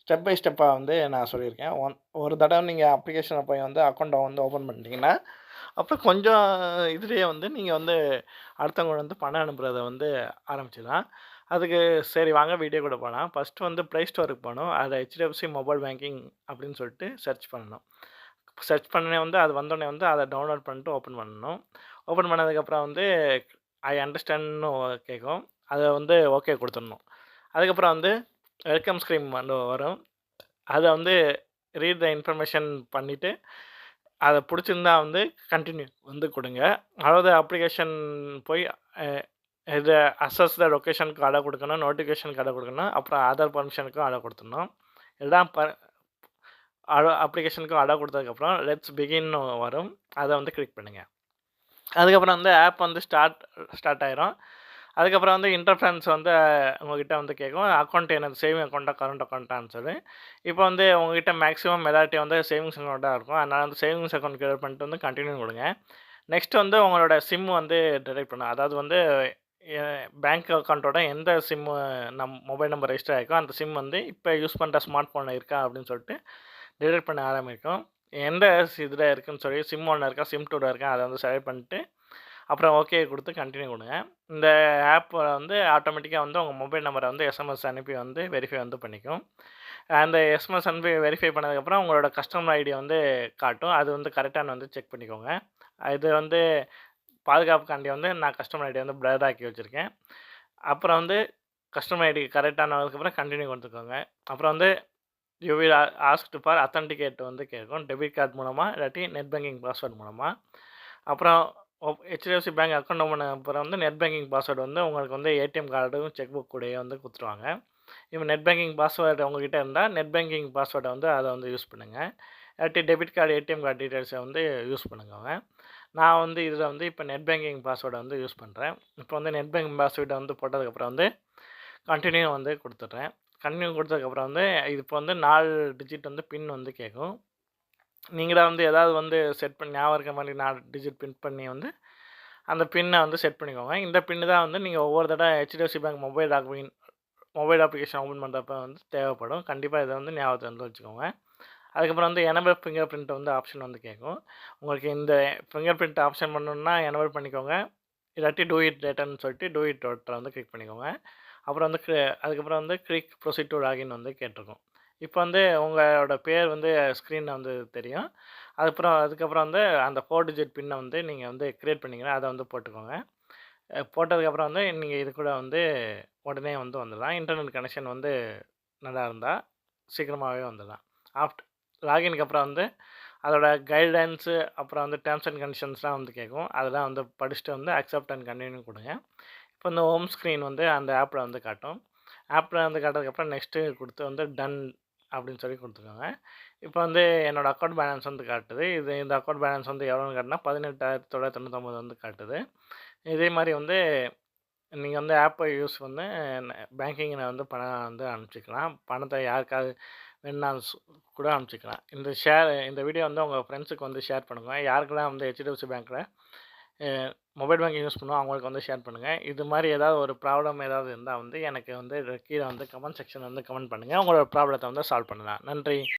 Step by ஸ்டெப்பா வந்து நான் சொல்லியிருக்கேன். ஒரு தடவ நீங்க அப்ளிகேஷன்ல போய் வந்து அக்கவுண்ட்ட வந்து ஓப்பன் பண்ணிட்டீங்கன்னா, அப்புறம் கொஞ்சம் இதுலயே வந்து நீங்க வந்து அடுத்தவங்க வந்து பணம் அனுப்புறத வந்து ஆரம்பிச்சிடலாம். அதுக்கு சரி வாங்க வீடியோக்குள்ள போலாம். ஃபர்ஸ்ட்டு வந்து Play Storeக்கு போணும். அதுல HDFC மொபைல் பேங்கிங் அப்படின்னு சொல்லிட்டு சர்ச் பண்ணணும். சர்ச் பண்ணோனே வந்து அது வந்தோனே வந்து அத டவுன்லோட் பண்ணிட்டு ஓப்பன் பண்ணணும். ஓப்பன் பண்ணதுக்கப்புறம் வந்து ஐ அண்டர்ஸ்டாண்ட்ன்னு கேட்கும். அத வந்து ஓகே குடுத்துடணும். அதுக்கப்புறம் வந்து வெல்கம் ஸ்க்ரீன் வந்து வரும். அத வந்து ரீட் த இன்ஃபர்மேஷன் பண்ணிட்டு, அத புடிச்சிருந்தா வந்து கன்டின்யூ வந்து குடுங்க. அதாவது அப்ளிகேஷன் போய் அ இது அக்சஸ் த லொகேஷனுக்கு அலோ குடுக்கணும், நோட்டிஃபிகேஷனுக்கு அலோ குடுக்கணும், அப்புறம் அதர் பெர்மிஷனுக்கும் அலோ குடுத்துடணும். எல்லாம் அப்ளிகேஷனுக்கும் அலோ குடுத்ததுக்கப்புறம் லெட்ஸ் பிகின்னு வரும். அத வந்து கிளிக் பண்ணுங்க. அதுக்கப்புறம் வந்து ஆப் வந்து ஸ்டார்ட் ஆயிரும். அதுக்கப்புறம் வந்து இன்டர்ஃபரன்ஸ் வந்து உங்ககிட்ட வந்து கேட்கும். அக்கவுண்ட் என்னது சேவிங் அக்கவுண்ட்டா, கரண்ட் அக்கவுண்ட்டான்னு சொல்லி. இப்போ வந்து உங்ககிட்ட மேக்ஸிமம் மெஜாரிட்டி வந்து சேவிங்ஸ் அக்கவுண்ட்டா இருக்கும். அதனால வந்து சேவிங்ஸ் அக்கவுண்ட் கிரியேட் பண்ணிட்டு வந்து கன்டின்யூ கொடுங்க. நெக்ஸ்ட் வந்து உங்களோட சிம் வந்து டிலீட் பண்ணணும். அதாவது வந்து பேங்க் அக்கவுண்ட்டோட எந்த சிம்மு மொபைல் நம்பர் ரெஜிஸ்டர் ஆயிருக்கோ, அந்த சிம் வந்து இப்போ யூஸ் பண்ணுற ஸ்மார்ட் ஃபோன்ல இருக்கா அப்படின்னு சொல்லிட்டு டிலீட் பண்ண ஆரம்பிக்கும். எந்த இதில இருக்குன்னு சொல்லி சிம் 1ல இருக்கா, சிம் 2ல இருக்கா அத வந்து செலக்ட் பண்ணிட்டு அப்புறம் ஓகே குடுத்து கன்டின்யூ குடுங்க. இந்த ஆப் வந்து ஆட்டோமேட்டிக்கா வந்து உங்க மொபைல் நம்பர வந்து எஸ்எம்எஸ் அனுப்பி வந்து வெரிஃபை வந்து பண்ணிக்கும். அந்த எஸ்எம்எஸ் அனுப்பி வெரிஃபை பண்ணதுக்கப்புறம் உங்களோட கஸ்டமர் ஐடி வந்து காட்டும். அது வந்து கரெக்டான்னு வந்து செக் பண்ணிக்கோங்க. இது வந்து பாதுகாப்புக்காண்டி வந்து நான் கஸ்டமர் ஐடி வந்து பிளர் ஆக்கி வச்சிருக்கேன். அப்புறம் வந்து கஸ்டமர் ஐடி கரெக்டானதுக்கப்புறம் கன்டின்யூ குடுத்துக்கோங்க. அப்புறம் வந்து யூ வில் ஆஸ்க்டு ஃபார் அத்தென்டிகேட் வந்து கேட்கும். டெபிட் கார்ட் மூலமா இல்லாட்டி நெட் பேங்கிங் பாஸ்வேர்ட் மூலமா. அப்புறம் ஹெச்டிஎஃப்சி பேங்க் அக்கவுண்ட் ஓப்பன் பண்ண அப்புறம் வந்து நெட் பேங்கிங் பாஸ்வேர்டு வந்து உங்களுக்கு வந்து ஏடிஎம் கார்டும், செக் புக் கூடயே வந்து குடுத்துருவாங்க. இப்போ நெட் பேங்கிங் பாஸ்வேர்டு உங்ககிட்ட இருந்தா, நெட் பேங்கிங் பாஸ்வேர்ட வந்து அத வந்து யூஸ் பண்ணுங்க. இல்லாட்டி டெபிட் கார்டு, ஏடிஎம் கார்டு டீட்டெயில்ஸ வந்து யூஸ் பண்ணுங்கங்க. நான் வந்து இதில வந்து இப்போ நெட் பேங்கிங் பாஸ்வேர்ட வந்து யூஸ் பண்றேன். இப்போ வந்து நெட் பேங்கிங் பாஸ்வேர்ட வந்து போட்டதுக்கப்புறம் வந்து கன்டின்யூ வந்து குடுத்துடுறேன். கன்டின்யூ குடுத்ததுக்கப்புறம் வந்து இது இப்போ வந்து 4 டிஜிட் வந்து பின் வந்து கேட்கும். நீங்களா வந்து ஏதாவது வந்து செட் பண்ணி ஞாபகம் இருக்க மாரி 4 டிஜிட் பின் பண்ணி வந்து அந்த பின்ன வந்து செட் பண்ணிக்கோங்க. இந்த பின் தான் வந்து நீங்க ஒவ்வொரு தடவ HDFC bank mobile application open பண்றப்ப வந்து தேவைப்படும். கண்டிப்பா இத வந்து ஞாபகத்துல வந்து வச்சுக்கோங்க. அதுக்கப்புறம் வந்து எனபிள் ஃபிங்கர் பிரிண்ட் வந்து ஆப்ஷன் வந்து கேட்கும். உங்களுக்கு இந்த ஃபிங்கர் பிரிண்ட் ஆப்ஷன் பண்ணணும்னா எனபிள் பண்ணிக்கோங்க. இல்லாட்டி டூ இட் லேட்டர்ன்னு சொல்லிட்டு டூ இட் லேட்டர வந்து கிளிக் பண்ணிக்கோங்க. அப்புறம் வந்து அதுக்கப்புறம் வந்து கிளிக் ப்ரொசீட் டூ லாகின் வந்து கேட்டிருக்கும். இப்போ வந்து உங்களோட பேர் வந்து ஸ்க்ரீன்ல வந்து தெரியும். அதுக்கப்புறம் வந்து அந்த 4 டிஜிட் பின்ன வந்து நீங்க வந்து கிரியேட் பண்ணீங்கன்னா, அத வந்து போட்டுக்கோங்க. போட்டதுக்கப்புறம் வந்து நீங்க இது கூட வந்து உடனே வந்து வந்துடலாம். இன்டர்நெட் கனெக்ஷன் வந்து நல்லா இருந்தா, சீக்கிரமாவே வந்துடலாம். ஆஃப்ட் லாகின்க்கு அப்புறம் வந்து அதோட கைட்லைன்ஸு, அப்புறம் வந்து டெர்ம்ஸ் அண்ட் கண்டிஷன்ஸ்லாம் வந்து கேட்கும். அதெல்லாம் வந்து படிச்சுட்டு வந்து அக்செப்ட் அண்ட் கன்டின்யூ குடுங்க. இப்போ இந்த ஹோம் ஸ்க்ரீன் வந்து அந்த ஆப்ல வந்து காட்டும். ஆப்ல வந்து காட்டுறதுக்கப்புறம் நெக்ஸ்ட்டு குடுத்து வந்து டன் அப்படின்னு சொல்லி குடுத்துக்கோங்க. இப்போ வந்து என்னோட அக்கவுண்ட் பேலன்ஸ் வந்து காட்டுது. இந்த அக்கவுண்ட் பேலன்ஸ் வந்து எவ்வளோன்னு காட்டுனா 18,999 வந்து காட்டுது. இதே மாரி வந்து நீங்க வந்து ஆப்ப யூஸ் வந்து பேங்கிங்ல வந்து பணம் வந்து அனுப்பிச்சுக்கலாம். பணத்த யாருக்காவது வேணும்னா கூட அனுப்பிச்சுக்கலாம். இந்த வீடியோ வந்து உங்க ஃப்ரெண்ட்ஸுக்கு வந்து ஷேர் பண்ணுங்க. யாருக்கெல்லாம் வந்து HDFC பேங்க்ல அ மொபைல் பேங்கிங் யூஸ் பண்ணுவோம் அவங்களுக்கு வந்து ஷேர் பண்ணுங்க. இது மாரி ஏதாவது ஒரு ப்ராப்ளம் ஏதாவது இருந்தா வந்து எனக்கு வந்து கீழ வந்து கமெண்ட் செக்ஷன்ல வந்து கமெண்ட் பண்ணுங்க. உங்களோட ப்ராப்ளத்த வந்து சால்வ் பண்ணலாம். நன்றி.